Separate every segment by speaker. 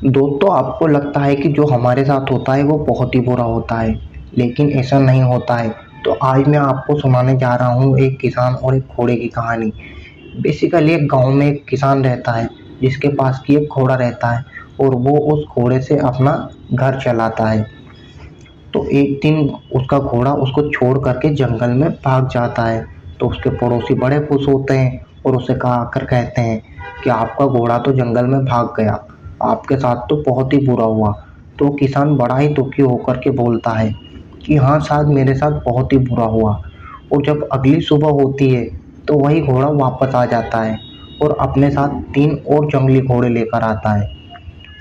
Speaker 1: दोस्तों, आपको लगता है कि जो हमारे साथ होता है वो बहुत ही बुरा होता है, लेकिन ऐसा नहीं होता है। तो आज मैं आपको सुनाने जा रहा हूँ एक किसान और एक घोड़े की कहानी। बेसिकली एक गांव में एक किसान रहता है जिसके पास की एक घोड़ा रहता है और वो उस घोड़े से अपना घर चलाता है। तो एक दिन उसका घोड़ा उसको छोड़ करके जंगल में भाग जाता है। तो उसके पड़ोसी बड़े खुश होते हैं और उसे कहा कर कहते हैं कि आपका घोड़ा तो जंगल में भाग गया, आपके साथ तो बहुत ही बुरा हुआ। तो किसान बड़ा ही दुखी होकर के बोलता है कि हाँ, शायद मेरे साथ बहुत ही बुरा हुआ। और जब अगली सुबह होती है तो वही घोड़ा वापस आ जाता है और अपने साथ 3 और जंगली घोड़े लेकर आता है।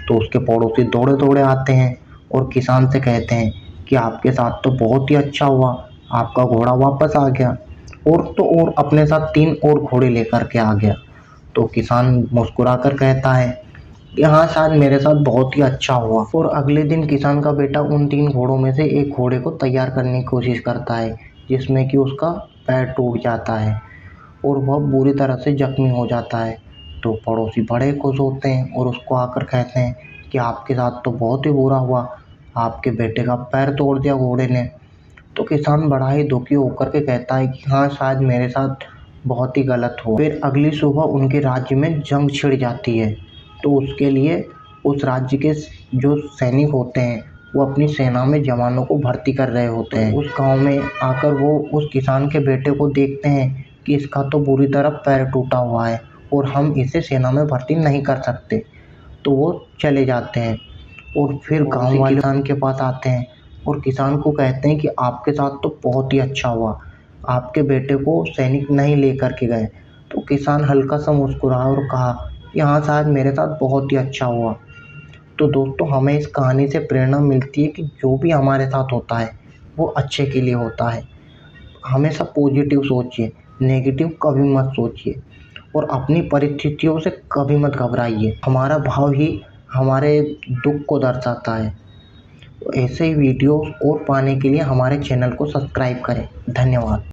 Speaker 1: तो उसके पड़ोसी दौड़े दौड़े आते हैं और किसान से कहते हैं कि आपके साथ तो बहुत ही अच्छा हुआ, आपका घोड़ा वापस आ गया। और तो और अपने साथ 3 और घोड़े लेकर के आ गया। तो किसान मुस्कुरा कर कहता है कि हाँ, शायद मेरे साथ बहुत ही अच्छा हुआ। और अगले दिन किसान का बेटा उन 3 घोड़ों में से एक घोड़े को तैयार करने की कोशिश करता है, जिसमें कि उसका पैर टूट जाता है और वह बुरी तरह से जख्मी हो जाता है। तो पड़ोसी बड़े खुश होते हैं और उसको आकर कहते हैं कि आपके साथ तो बहुत ही बुरा हुआ, आपके बेटे का पैर तोड़ दिया घोड़े ने। तो किसान बड़ा ही दुखी होकर के कहता है कि हाँ, शायद मेरे साथ बहुत ही गलत हुआ। फिर अगली सुबह उनके राज्य में जंग छिड़ जाती है। तो उसके लिए उस राज्य के जो सैनिक होते हैं वो अपनी सेना में जवानों को भर्ती कर रहे होते हैं। उस गांव में आकर वो उस किसान के बेटे को देखते हैं कि इसका तो बुरी तरह पैर टूटा हुआ है और हम इसे सेना में भर्ती नहीं कर सकते। तो वो चले जाते हैं और फिर गांव वाले किसान के पास आते हैं और किसान को कहते हैं कि आपके साथ तो बहुत ही अच्छा हुआ, आपके बेटे को सैनिक नहीं लेकर के गए। तो किसान हल्का सा मुस्कुराया और कहा कि हाँ, शायद मेरे साथ बहुत ही अच्छा हुआ। तो दोस्तों, हमें इस कहानी से प्रेरणा मिलती है कि जो भी हमारे साथ होता है वो अच्छे के लिए होता है। हमेशा पॉजिटिव सोचिए, नेगेटिव कभी मत सोचिए और अपनी परिस्थितियों से कभी मत घबराइए। हमारा भाव ही हमारे दुख को दर्शाता है। तो ऐसे ही वीडियो और पाने के लिए हमारे चैनल को सब्सक्राइब करें। धन्यवाद।